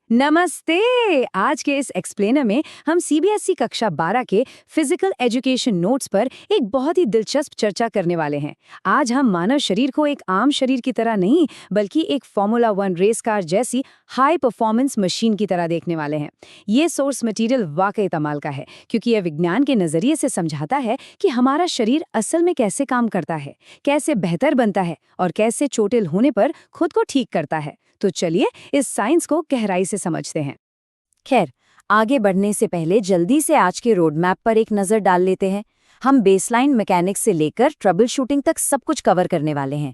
नमस्ते। आज के इस एक्सप्लेनर में हम सीबीएसई कक्षा 12 के फिजिकल एजुकेशन नोट्स पर एक बहुत ही दिलचस्प चर्चा करने वाले हैं। आज हम मानव शरीर को एक आम शरीर की तरह नहीं बल्कि एक फॉर्मूला 1 रेस कार जैसी हाई परफॉर्मेंस मशीन की तरह देखने वाले हैं। ये सोर्स मटेरियल वाकई कमाल का है क्योंकि यह विज्ञान के नजरिए से समझाता है कि हमारा शरीर असल में कैसे काम करता है, कैसे बेहतर बनता है और कैसे चोटिल होने पर खुद को ठीक करता है। तो चलिए इस साइंस को गहराई से समझते हैं। खैर, आगे बढ़ने से पहले जल्दी से आज के रोड मैप पर एक नज़र डाल लेते हैं। हम बेसलाइन मैकेनिक्स से लेकर ट्रबल शूटिंग तक सब कुछ कवर करने वाले हैं।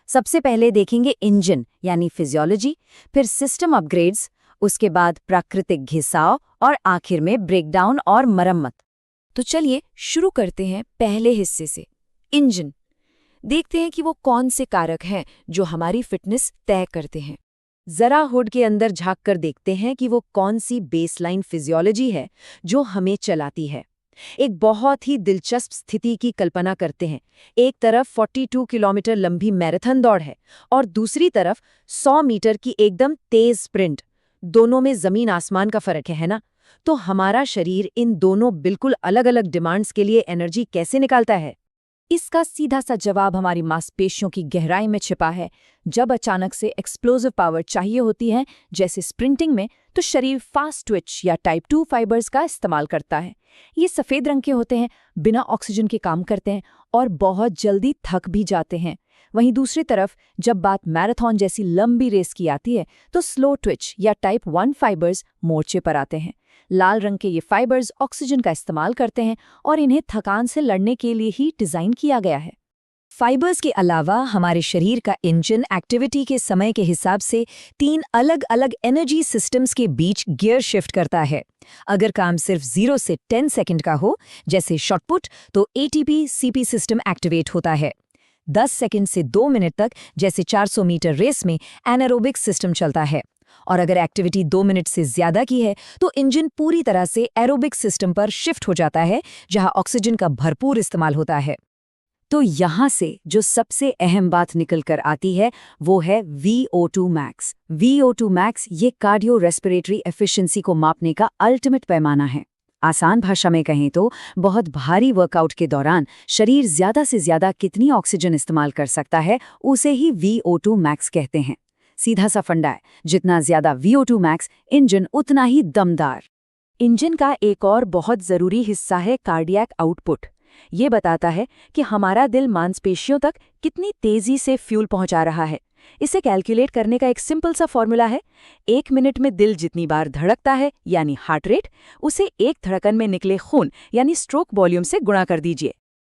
सबसे पहले देखेंगे इंजन यानी फिजियोलॉजी, फिर सिस्टम अपग्रेड्स, उसके बाद प्राकृतिक घिसाव और आखिर में ब्रेकडाउन और मरम्मत। तो चलिए शुरू करते हैं पहले हिस्से से, इंजन। देखते हैं कि वो कौन से कारक हैं जो हमारी फिटनेस तय करते हैं। जरा हुड के अंदर झांक कर देखते हैं कि वो कौन सी बेसलाइन फिजियोलॉजी है जो हमें चलाती है। एक बहुत ही दिलचस्प स्थिति की कल्पना करते हैं। एक तरफ 42 किलोमीटर लंबी मैराथन दौड़ है और दूसरी तरफ 100 मीटर की एकदम तेज स्प्रिंट। दोनों में जमीन आसमान का फर्क है ना? तो हमारा शरीर इन दोनों बिल्कुल अलग अलग डिमांड्स के लिए एनर्जी कैसे निकालता है? इसका सीधा सा जवाब हमारी मांसपेशियों की गहराई में छिपा है। जब अचानक से एक्सप्लोसिव पावर चाहिए होती है, जैसे स्प्रिंटिंग में, तो शरीर फास्ट ट्विच या टाइप 2 फाइबर्स का इस्तेमाल करता है। ये सफ़ेद रंग के होते हैं, बिना ऑक्सीजन के काम करते हैं और बहुत जल्दी थक भी जाते हैं। वहीं दूसरी तरफ जब बात मैराथन जैसी लंबी रेस की आती है, तो स्लो ट्विच या टाइप 1 फाइबर्स मोर्चे पर आते हैं। लाल रंग के ये फाइबर्स ऑक्सीजन का इस्तेमाल करते हैं और इन्हें थकान से लड़ने के लिए ही डिज़ाइन किया गया है। फाइबर्स के अलावा हमारे शरीर का इंजन एक्टिविटी के समय के हिसाब से 3 अलग अलग एनर्जी सिस्टम्स के बीच गियर शिफ्ट करता है। अगर काम सिर्फ 0 से 10 सेकंड का हो, जैसे शॉटपुट, तो एटीपी सीपी सिस्टम एक्टिवेट होता है। 10 सेकंड से 2 मिनट तक, जैसे 400 मीटर रेस में, एनारोबिक सिस्टम चलता है। और अगर एक्टिविटी 2 मिनट से ज्यादा की है, तो इंजन पूरी तरह से एरोबिक सिस्टम पर शिफ्ट हो जाता है, जहां ऑक्सीजन का भरपूर इस्तेमाल होता है। तो यहाँ से जो सबसे अहम बात निकल कर आती है, वो है VO2 मैक्स। VO2 मैक्स ये कार्डियो रेस्पिरेटरी एफिशिएंसी को मापने का अल्टीमेट पैमाना है। आसान भाषा में कहें तो बहुत भारी वर्कआउट के दौरान शरीर ज्यादा से ज्यादा कितनी ऑक्सीजन इस्तेमाल कर सकता है, उसे ही VO2 मैक्स कहते हैं। सीधा सा फंडा है, जितना ज्यादा VO2 मैक्स, इंजन उतना ही दमदार। इंजन का एक और बहुत जरूरी हिस्सा है कार्डियक आउटपुट। ये बताता है कि हमारा दिल मांसपेशियों तक कितनी तेजी से फ्यूल पहुंचा रहा है। इसे कैलकुलेट करने का एक सिंपल सा फॉर्मूला है। 1 मिनट में दिल जितनी बार धड़कता है, यानी हार्ट रेट, उसे एक धड़कन में निकले खून यानी स्ट्रोक वॉल्यूम से गुणा कर दीजिए।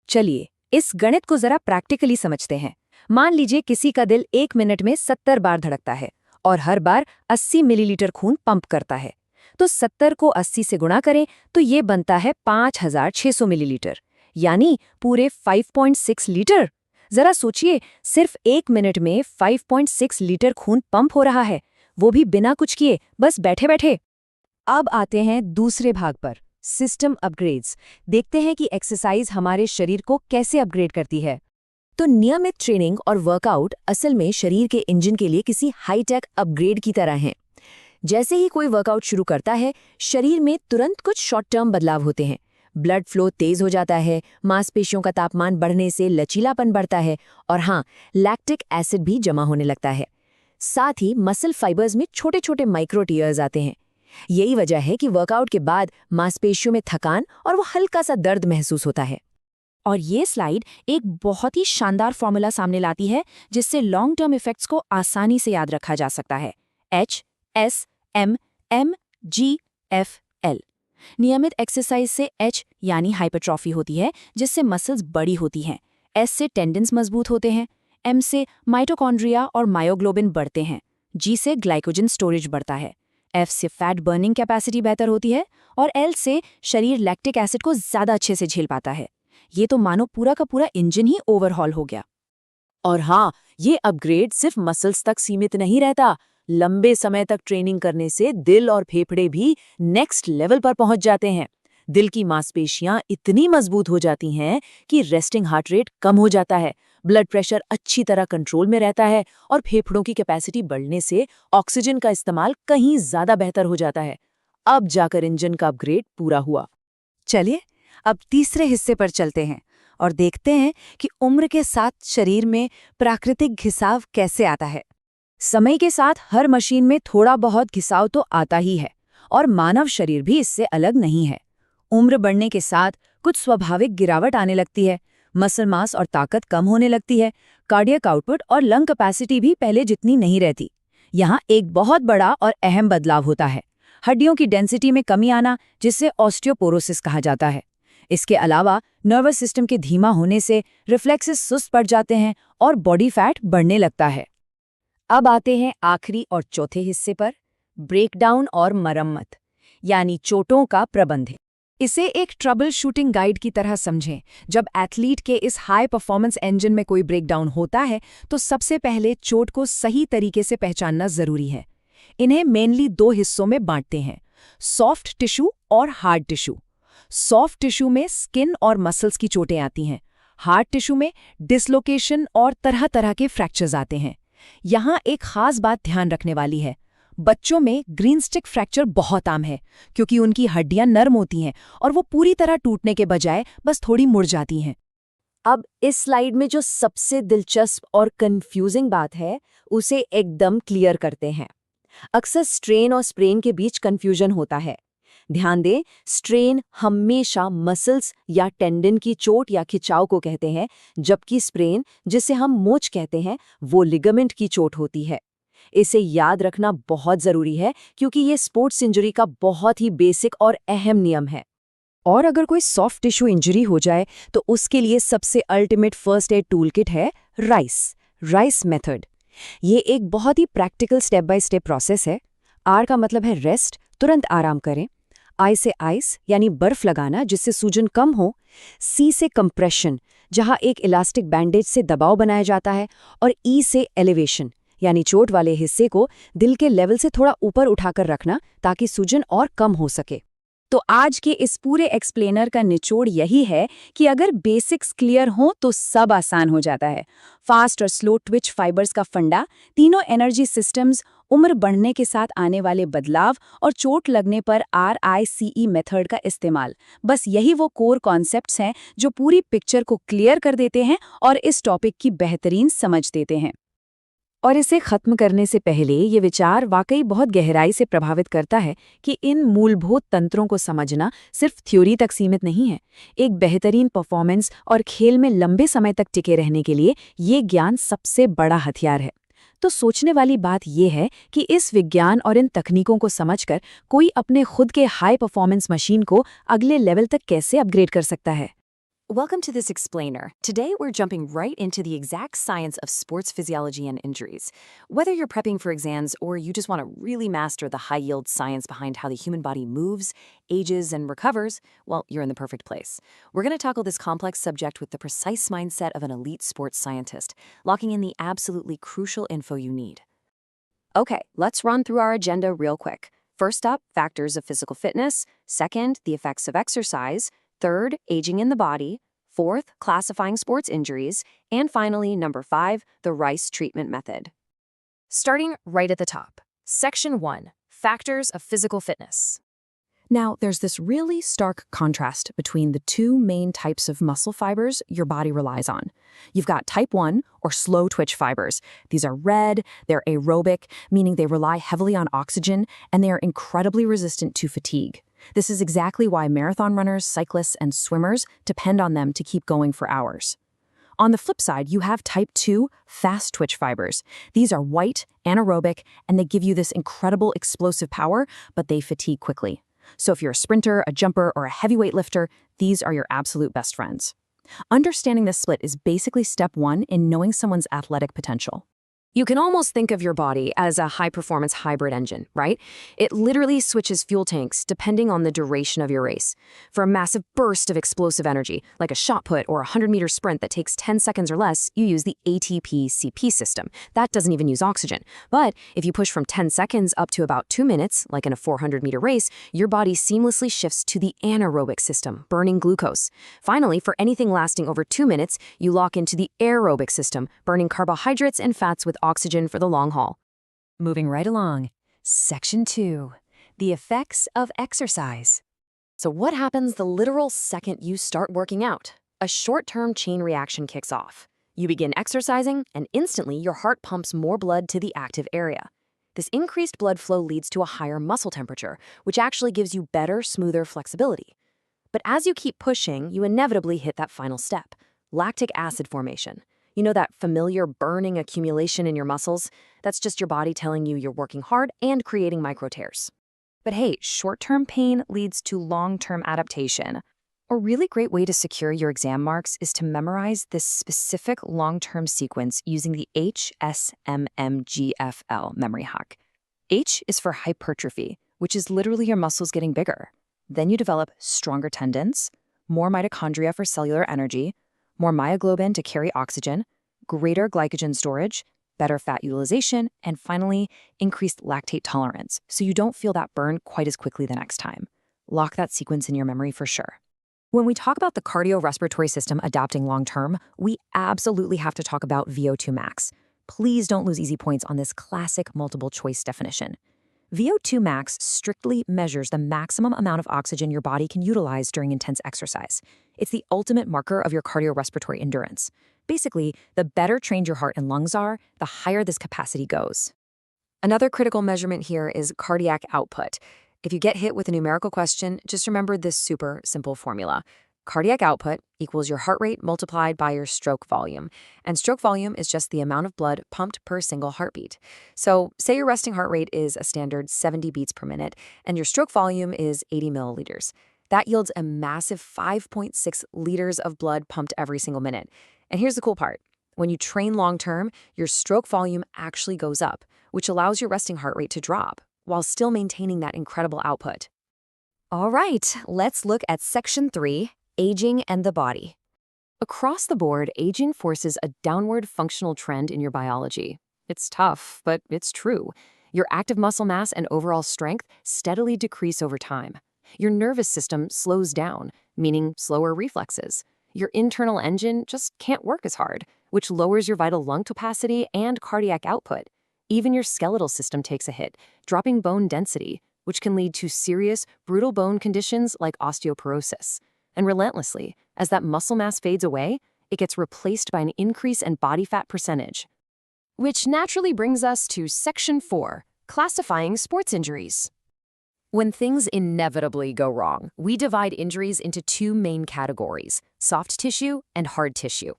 चलिए इस गणित को जरा प्रैक्टिकली समझते हैं। मान लीजिए किसी का दिल 1 मिनट में 70 बार धड़कता है और हर बार 80 मिलीलीटर खून पंप करता है। तो 70 को 80 से गुणा करें तो ये बनता है 5600 मिलीलीटर, यानी पूरे 5.6 लीटर। जरा सोचिए, सिर्फ 1 मिनट में 5.6 लीटर खून पंप हो रहा है, वो भी बिना कुछ किए, बस बैठे बैठे। अब आते हैं दूसरे भाग पर, सिस्टम अपग्रेड्स। देखते हैं कि एक्सरसाइज हमारे शरीर को कैसे अपग्रेड करती है। तो नियमित ट्रेनिंग और वर्कआउट असल में शरीर के इंजन के लिए किसी हाईटेक अपग्रेड की तरह हैं। जैसे ही कोई वर्कआउट शुरू करता है, शरीर में तुरंत कुछ शॉर्ट टर्म बदलाव होते हैं। ब्लड फ्लो तेज हो जाता है, मांसपेशियों का तापमान बढ़ने से लचीलापन बढ़ता है और हाँ, लैक्टिक एसिड भी जमा होने लगता है। साथ ही मसल फाइबर्स में छोटे छोटे माइक्रो टीयर्स आते हैं। यही वजह है कि वर्कआउट के बाद मांसपेशियों में थकान और वो हल्का सा दर्द महसूस होता है। और ये स्लाइड एक बहुत ही शानदार फॉर्मूला सामने लाती है, जिससे लॉन्ग टर्म इफेक्ट्स को आसानी से याद रखा जा सकता है। HSMMGFL। नियमित एक्सरसाइज से H यानी हाइपरट्रॉफी होती है, जिससे मसल्स बड़ी होती हैं। S से टेंडन्स मजबूत होते हैं। M से माइटोकॉन्ड्रिया और मायोग्लोबिन बढ़ते हैं। G से ग्लाइकोजन स्टोरेज बढ़ता है। F से फैट बर्निंग कैपेसिटी बेहतर होती है और L से शरीर लैक्टिक एसिड को ज्यादा अच्छे से झेल पाता है। ये तो मानो पूरा का पूरा इंजन ही ओवरहॉल हो गया। और हाँ, ये अपग्रेड सिर्फ मसल्स तक सीमित नहीं रहता। लंबे समय तक ट्रेनिंग करने से दिल और फेफड़े भी नेक्स्ट लेवल पर पहुंच जाते हैं। दिल की मांसपेशियां इतनी मजबूत हो जाती हैं कि रेस्टिंग हार्ट रेट कम हो जाता है, ब्लड प्रेशर अच्छी तरह कंट्रोल में रहता है और फेफड़ों की कैपेसिटी बढ़ने से ऑक्सीजन का इस्तेमाल कहीं ज़्यादा बेहतर हो जाता है। अब जाकर इंजन का अपग्रेड पूरा हुआ। चलिए अब तीसरे हिस्से पर चलते हैं और देखते हैं कि उम्र के साथ शरीर में प्राकृतिक घिसाव कैसे आता है। समय के साथ हर मशीन में थोड़ा बहुत घिसाव तो आता ही है और मानव शरीर भी इससे अलग नहीं है। उम्र बढ़ने के साथ कुछ स्वाभाविक गिरावट आने लगती है, मसल मास और ताकत कम होने लगती है, कार्डियक आउटपुट और लंग कैपेसिटी भी पहले जितनी नहीं रहती। यहाँ एक बहुत बड़ा और अहम बदलाव होता है, हड्डियों की डेंसिटी में कमी आना, जिसे ऑस्टियोपोरोसिस कहा जाता है। इसके अलावा नर्वस सिस्टम के धीमा होने से रिफ्लेक्सेस सुस्त पड़ जाते हैं और बॉडी फैट बढ़ने लगता है। अब आते हैं आखिरी और चौथे हिस्से पर, ब्रेकडाउन और मरम्मत, यानी चोटों का प्रबंधन। इसे एक ट्रबल शूटिंग गाइड की तरह समझें। जब एथलीट के इस हाई परफॉर्मेंस इंजन में कोई ब्रेकडाउन होता है तो सबसे पहले चोट को सही तरीके से पहचानना जरूरी है। इन्हें मेनली दो हिस्सों में बांटते हैं, सॉफ्ट टिश्यू और हार्ड टिश्यू। सॉफ्ट टिश्यू में स्किन और मसल्स की चोटें आती हैं। हार्ड टिश्यू में डिसलोकेशन और तरह तरह के फ्रैक्चर्स आते हैं। यहाँ एक खास बात ध्यान रखने वाली है, बच्चों में ग्रीन स्टिक फ्रैक्चर बहुत आम है क्योंकि उनकी हड्डियां नरम होती हैं और वो पूरी तरह टूटने के बजाय बस थोड़ी मुड़ जाती हैं। अब इस स्लाइड में जो सबसे दिलचस्प और कंफ्यूजिंग बात है उसे एकदम क्लियर करते हैं। अक्सर स्ट्रेन और स्प्रेन के बीच कंफ्यूजन होता है। ध्यान दें, स्ट्रेन हमेशा मसल्स या टेंडन की चोट या खिंचाव को कहते हैं, जबकि स्प्रेन, जिसे हम मोच कहते हैं, वो लिगामेंट की चोट होती है। इसे याद रखना बहुत जरूरी है क्योंकि ये स्पोर्ट्स इंजरी का बहुत ही बेसिक और अहम नियम है। और अगर कोई सॉफ्ट टिश्यू इंजरी हो जाए तो उसके लिए सबसे ultimate first aid tool kit है राइस मेथड। ये एक बहुत ही practical step by step process है। आर का मतलब है रेस्ट, तुरंत आराम करें। आई से आइस यानी बर्फ लगाना जिससे सूजन कम हो। सी से कंप्रेशन, जहां एक इलास्टिक बैंडेज से दबाव बनाया जाता है। और ई से एलिवेशन, यानी चोट वाले हिस्से को दिल के लेवल से थोड़ा ऊपर उठाकर रखना ताकि सूजन और कम हो सके। तो आज के इस पूरे एक्सप्लेनर का निचोड़ यही है कि अगर बेसिक्स क्लियर हों तो सब आसान हो जाता है। फास्ट और स्लो ट्विच फाइबर्स का फंडा, तीनों एनर्जी सिस्टम्स, उम्र बढ़ने के साथ आने वाले बदलाव और चोट लगने पर RICE मेथड का इस्तेमाल, बस यही वो कोर कॉन्सेप्ट्स हैं जो पूरी पिक्चर को क्लियर कर देते हैं और इस टॉपिक की बेहतरीन समझ देते हैं। और इसे खत्म करने से पहले ये विचार वाकई बहुत गहराई से प्रभावित करता है कि इन मूलभूत तंत्रों को समझना सिर्फ थ्योरी तक सीमित नहीं है। एक बेहतरीन परफॉर्मेंस और खेल में लंबे समय तक टिके रहने के लिए ये ज्ञान सबसे बड़ा हथियार है। तो सोचने वाली बात यह है कि इस विज्ञान और इन तकनीकों को समझकर कोई अपने खुद के हाई परफॉर्मेंस मशीन को अगले लेवल तक कैसे अपग्रेड कर सकता है। Welcome to this explainer. Today we're jumping right into the exact science of sports physiology and injuries. Whether you're prepping for exams or you just want to really master the high-yield science behind how the human body moves, ages, and recovers, well, you're in the perfect place. We're going to tackle this complex subject with the precise mindset of an elite sports scientist, locking in the absolutely crucial info you need. Okay, let's run through our agenda real quick. First up, factors of physical fitness. Second, the effects of exercise. Third, aging in the body. Fourth, classifying sports injuries. And finally, number 5, the Rice treatment method. Starting right at the top. Section 1, factors of physical fitness. Now, there's this really stark contrast between the two main types of muscle fibers your body relies on. You've got type 1, or slow twitch fibers. These are red, they're aerobic, meaning they rely heavily on oxygen, and they are incredibly resistant to fatigue. This is exactly why marathon runners, cyclists, and swimmers depend on them to keep going for hours. On the flip side, you have type 2 fast twitch fibers. These are white, anaerobic, and they give you this incredible explosive power, but they fatigue quickly. So if you're a sprinter, a jumper, or a heavyweight lifter, these are your absolute best friends. Understanding this split is basically step 1 in knowing someone's athletic potential. You can almost think of your body as a high-performance hybrid engine, right? It literally switches fuel tanks depending on the duration of your race. For a massive burst of explosive energy, like a shot put or a 100-meter sprint that takes 10 seconds or less, you use the ATP-CP system. That doesn't even use oxygen. But if you push from 10 seconds up to about 2 minutes, like in a 400-meter race, your body seamlessly shifts to the anaerobic system, burning glucose. Finally, for anything lasting over 2 minutes, you lock into the aerobic system, burning carbohydrates and fats with oxygen for the long haul. Moving right along. Section 2. The effects of exercise. So what happens the literal second you start working out? A short-term chain reaction kicks off. You begin exercising, and instantly your heart pumps more blood to the active area. This increased blood flow leads to a higher muscle temperature, which actually gives you better, smoother flexibility. But as you keep pushing, you inevitably hit that final step, lactic acid formation. You know that familiar burning accumulation in your muscles? That's just your body telling you you're working hard and creating micro tears. But hey, short-term pain leads to long-term adaptation. A really great way to secure your exam marks is to memorize this specific long-term sequence using the HSMMGFL memory hack. H is for hypertrophy, which is literally your muscles getting bigger. Then you develop stronger tendons, more mitochondria for cellular energy, more myoglobin to carry oxygen, greater glycogen storage, better fat utilization, and finally, increased lactate tolerance, so you don't feel that burn quite as quickly the next time. Lock that sequence in your memory for sure. When we talk about the cardiorespiratory system adapting long-term, we absolutely have to talk about VO2 max. Please don't lose easy points on this classic multiple-choice definition. VO2 max strictly measures the maximum amount of oxygen your body can utilize during intense exercise. It's the ultimate marker of your cardiorespiratory endurance. Basically, the better trained your heart and lungs are, the higher this capacity goes. Another critical measurement here is cardiac output. If you get hit with a numerical question, just remember this super simple formula. Cardiac output equals your heart rate multiplied by your stroke volume. And stroke volume is just the amount of blood pumped per single heartbeat. So say your resting heart rate is a standard 70 beats per minute, and your stroke volume is 80 milliliters. That yields a massive 5.6 liters of blood pumped every single minute. And here's the cool part. When you train long-term, your stroke volume actually goes up, which allows your resting heart rate to drop, while still maintaining that incredible output. All right, let's look at Section 3. Aging and the body. Across the board, aging forces a downward functional trend in your biology. It's tough, but it's true. Your active muscle mass and overall strength steadily decrease over time. Your nervous system slows down, meaning slower reflexes. Your internal engine just can't work as hard, which lowers your vital lung capacity and cardiac output. Even your skeletal system takes a hit, dropping bone density, which can lead to serious, brittle bone conditions like osteoporosis. And relentlessly, as that muscle mass fades away, it gets replaced by an increase in body fat percentage. Which naturally brings us to Section 4, classifying sports injuries. When things inevitably go wrong, we divide injuries into two main categories, soft tissue and hard tissue.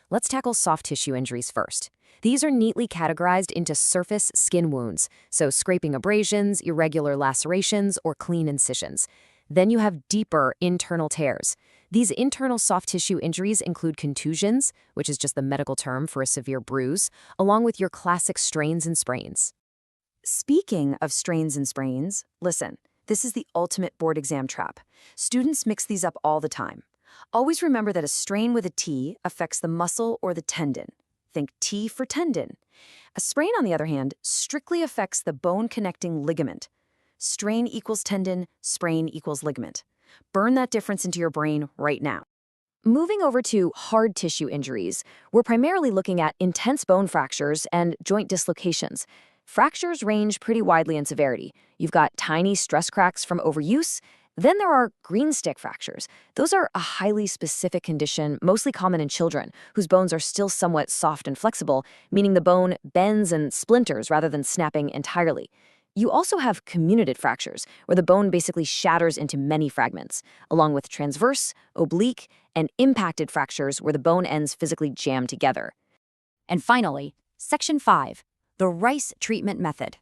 Let's tackle soft tissue injuries first. These are neatly categorized into surface skin wounds, so scraping abrasions, irregular lacerations, or clean incisions. Then you have deeper internal tears. These internal soft tissue injuries include contusions, which is just the medical term for a severe bruise, along with your classic strains and sprains. Speaking of strains and sprains, listen, this is the ultimate board exam trap. Students mix these up all the time. Always remember that a strain with a T affects the muscle or the tendon. Think T for tendon. A sprain, on the other hand, strictly affects the bone-connecting ligament. Strain equals tendon, sprain equals ligament. Burn that difference into your brain right now. Moving over to hard tissue injuries, we're primarily looking at intense bone fractures and joint dislocations. Fractures range pretty widely in severity. You've got tiny stress cracks from overuse. Then there are green stick fractures. Those are a highly specific condition, mostly common in children, whose bones are still somewhat soft and flexible, meaning the bone bends and splinters rather than snapping entirely. You also have comminuted fractures, where the bone basically shatters into many fragments, along with transverse, oblique, and impacted fractures where the bone ends physically jam together. And finally, Section 5, the Rice treatment method.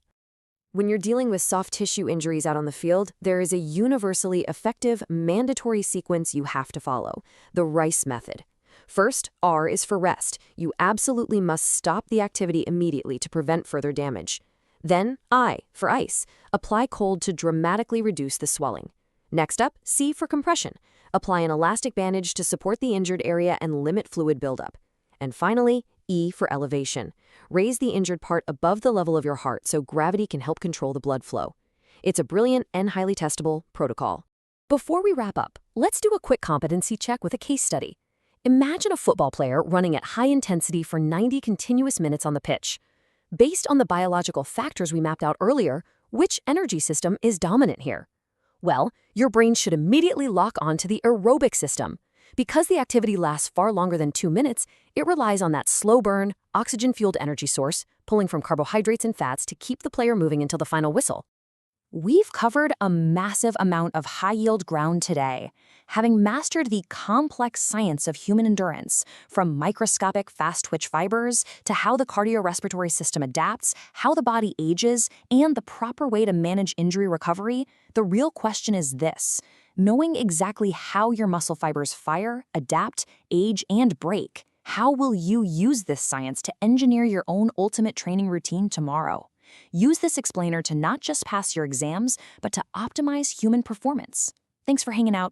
When you're dealing with soft tissue injuries out on the field, there is a universally effective, mandatory sequence you have to follow, the Rice method. First, R is for rest. You absolutely must stop the activity immediately to prevent further damage. Then, I for ice. Apply cold to dramatically reduce the swelling. Next up, C for compression. Apply an elastic bandage to support the injured area and limit fluid buildup. And finally, E for elevation. Raise the injured part above the level of your heart so gravity can help control the blood flow. It's a brilliant and highly testable protocol. Before we wrap up, let's do a quick competency check with a case study. Imagine a football player running at high intensity for 90 continuous minutes on the pitch. Based on the biological factors we mapped out earlier, which energy system is dominant here? Well, your brain should immediately lock onto the aerobic system. Because the activity lasts far longer than 2 minutes, it relies on that slow burn, oxygen-fueled energy source, pulling from carbohydrates and fats to keep the player moving until the final whistle. We've covered a massive amount of high-yield ground today, having mastered the complex science of human endurance, from microscopic fast-twitch fibers to how the cardiorespiratory system adapts, how the body ages, and the proper way to manage injury recovery. The real question is this: knowing exactly how your muscle fibers fire, adapt, age, and break, how will you use this science to engineer your own ultimate training routine tomorrow? Use this explainer to not just pass your exams, but to optimize human performance. Thanks for hanging out.